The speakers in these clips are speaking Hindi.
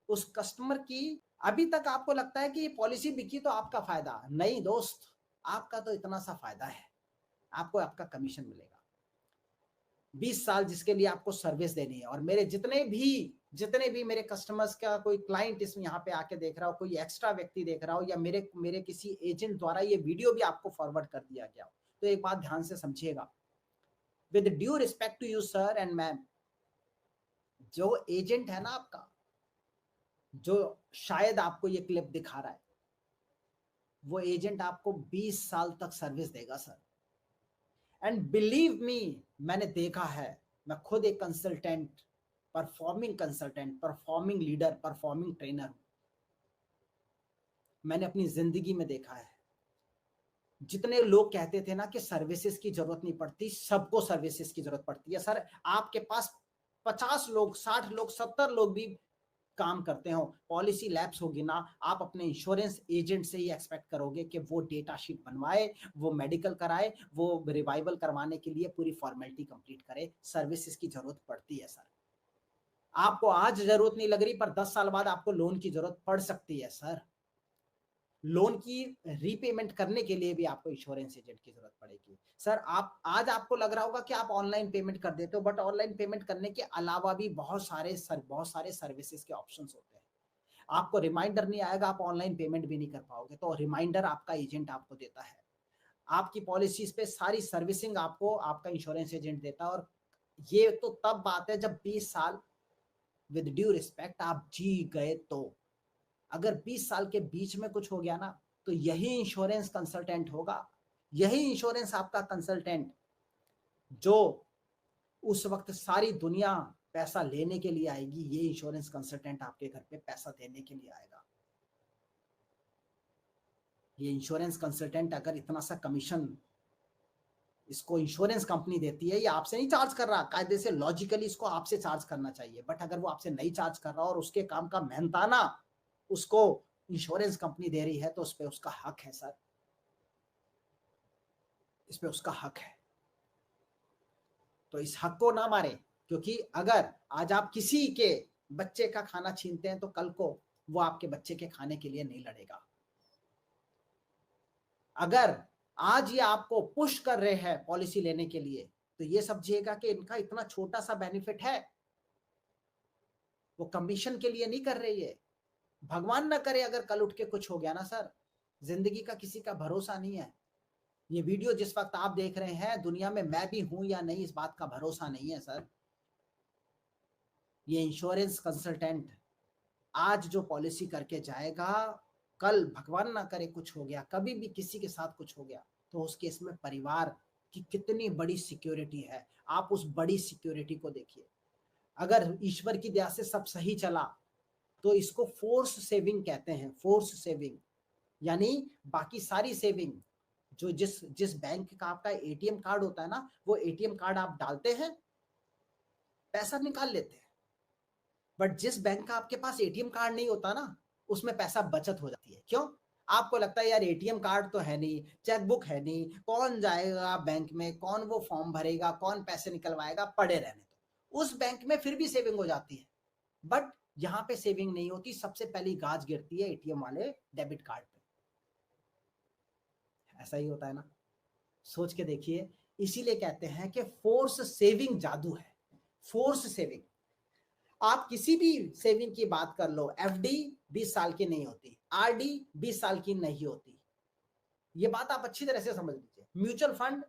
उस कस्टमर की अभी तक आपको लगता है कि ये पॉलिसी बिकी तो आपका फायदा नहीं दोस्त, आपका तो इतना सा फायदा है, आपको आपका कमीशन मिलेगा। 20 साल जिसके लिए आपको सर्विस देनी है और मेरे जितने भी मेरे कस्टमर्स का कोई क्लाइंट इसमें यहाँ पे आके देख रहा हो, कोई एक्स्ट्रा व्यक्ति देख रहा हो या मेरे मेरे किसी एजेंट द्वारा ये वीडियो भी आपको फॉरवर्ड कर दिया गया हो, तो एक बात ध्यान से समझिएगा। With due respect to you sir and ma'am, जो एजेंट है ना आपका, जो शायद आपको ये क्लिप दिखा रहा है, वो एजेंट आपको 20 साल तक सर्विस देगा सर। एंड बिलीव मी, मैंने देखा है, मैं खुद एक consultant, performing leader, performing trainer हूं। मैंने अपनी जिंदगी में देखा है, जितने लोग कहते थे ना कि सर्विसेज की जरूरत नहीं पड़ती, सबको सर्विसेज की जरूरत पड़ती है सर। आपके पास 50 लोग, 60 लोग, 70 लोग भी काम करते हो, पॉलिसी लैप्स होगी ना, आप अपने इंश्योरेंस एजेंट से ही एक्सपेक्ट करोगे कि वो डेटा शीट बनवाए, वो मेडिकल कराए, वो रिवाइवल करवाने के लिए पूरी फॉर्मेलिटी कंप्लीट करे। सर्विसेज की जरूरत पड़ती है सर। आपको आज जरूरत नहीं लग रही, पर 10 साल बाद आपको लोन की जरूरत पड़ सकती है सर। लोन की रीपेमेंट करने के लिए भी आपको इंश्योरेंस एजेंट की जरूरत पड़ेगी सर। आप आज आपको लग रहा होगा कि आप ऑनलाइन पेमेंट कर देते हो, बट ऑनलाइन पेमेंट करने के अलावा भी बहुत सारे सर्विसेज के ऑप्शंस होते हैं। आपको रिमाइंडर नहीं आएगा, आप ऑनलाइन पेमेंट भी नहीं कर पाओगे, तो रिमाइंडर आपका एजेंट आपको देता है। आपकी पॉलिसीज पे सारी सर्विसिंग आपको आपका इंश्योरेंस एजेंट देता है। और ये तो तब बात है जब 20 साल विद ड्यू रिस्पेक्ट आप जी गए तो। अगर 20 साल के बीच में कुछ हो गया ना, तो यही इंश्योरेंस कंसल्टेंट होगा, यही इंश्योरेंस आपका कंसल्टेंट जो उस वक्त सारी दुनिया पैसा लेने के लिए आएगी, ये इंश्योरेंस कंसल्टेंट आपके घर पे पैसा देने के लिए आएगा। ये इंश्योरेंस कंसल्टेंट अगर इतना सा कमीशन इसको इंश्योरेंस कंपनी देती है, ये आपसे नहीं चार्ज कर रहा, कायदे से लॉजिकली इसको आपसे चार्ज करना चाहिए, बट अगर वो आपसे नहीं चार्ज कर रहा और उसके काम का मेहनताना उसको इंश्योरेंस कंपनी दे रही है, तो उस पे उसका हक है सर, इस पे उसका हक है। तो इस हक को ना मारे, क्योंकि अगर आज आप किसी के बच्चे का खाना छीनते हैं, तो कल को वो आपके बच्चे के खाने के लिए नहीं लड़ेगा। अगर आज ये आपको पुश कर रहे हैं पॉलिसी लेने के लिए, तो ये समझिएगा कि इनका इतना छोटा सा बेनिफिट है, वो कमीशन के लिए नहीं कर रही है। भगवान ना करे अगर कल उठ के कुछ हो गया ना सर, जिंदगी का किसी का भरोसा नहीं है। ये वीडियो जिस वक्त आप देख रहे हैं, दुनिया में मैं भी हूं या नहीं, इस बात का भरोसा नहीं है सर। ये इंश्योरेंस कंसल्टेंट आज जो पॉलिसी करके जाएगा, कल भगवान ना करे कुछ हो गया, कभी भी किसी के साथ कुछ हो गया, तो उस केस में परिवार की कितनी बड़ी सिक्योरिटी है, आप उस बड़ी सिक्योरिटी को देखिए। अगर ईश्वर की दया से सब सही चला, तो इसको फोर्स सेविंग कहते हैं। फोर्स सेविंग यानी बाकी सारी सेविंग जो जिस जिस बैंक का आपका एटीएम कार्ड होता है ना, वो एटीएम कार्ड आप डालते हैं, पैसा निकाल लेते हैं, बट जिस बैंक का आपके पास एटीएम कार्ड नहीं होता ना, उसमें पैसा बचत हो जाती है। क्यों? आपको लगता है यार एटीएम कार्ड तो है नहीं, चेकबुक है नहीं, कौन जाएगा बैंक में, कौन वो फॉर्म भरेगा, कौन पैसे निकलवाएगा, पड़े रहने दो। उस बैंक में फिर भी सेविंग हो जाती है, बट यहां पे सेविंग नहीं होती। सबसे पहली गाज गिरती है एटीएम वाले डेबिट कार्ड पे। ऐसा ही होता है ना, सोच के देखिए। इसीलिए कहते हैं कि फोर्स सेविंग जादू है। फोर्स सेविंग, आप किसी भी सेविंग की बात कर लो, एफडी 20 साल की नहीं होती, आरडी 20 साल की नहीं होती। ये बात आप अच्छी तरह से समझ लीजिए। म्यूचुअल फंड,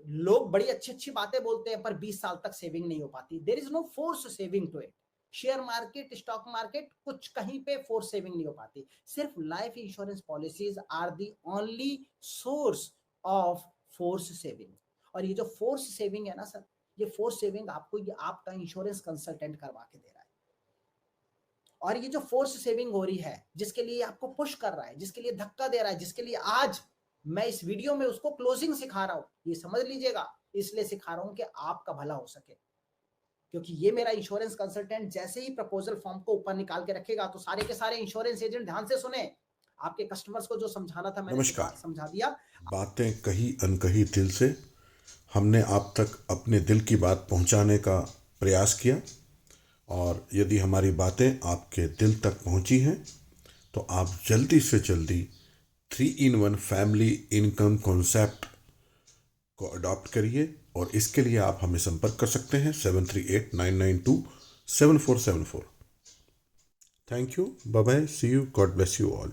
लोग बड़ी अच्छी अच्छी बातें बोलते हैं, पर 20 साल तक सेविंग नहीं हो पाती। There is no force saving to it. Share market, stock market, कुछ कहीं पे फोर्स सेविंग नहीं हो पाती। सिर्फ life insurance policies are the only source of force saving. और ये जो फोर्स सेविंग है ना सर, ये फोर्स सेविंग आपको ये आपका इंश्योरेंस कंसल्टेंट करवा के दे रहा है। और ये जो फोर्स सेविंग हो रही है, जिसके लिए आपको पुश कर रहा है, जिसके लिए धक्का दे रहा है, जिसके लिए आज मैं इस वीडियो में उसको क्लोजिंग सिखा रहा हूं, ये समझ लीजिएगा, इसलिए सिखा रहा हूं कि आपका भला हो सके। क्योंकि ये मेरा इंश्योरेंस कंसल्टेंट जैसे ही प्रपोजल फॉर्म को ऊपर निकाल के रखेगा, तो सारे के सारे इंश्योरेंस एजेंट ध्यान से सुने। आपके कस्टमर्स को जो समझाना था मैंने नमस्कार। समझा दिया। बातें कही अनकही दिल से हमने आप तक अपने दिल की बात पहुंचाने का प्रयास किया और यदि हमारी बातें आपके दिल तक पहुंची हैं तो आप जल्दी से जल्दी 3-in-1 फैमिली इनकम कॉन्सेप्ट को अडॉप्ट करिए और इसके लिए आप हमें संपर्क कर सकते हैं 7389927474। Thank you, bye bye, see you, God bless you all.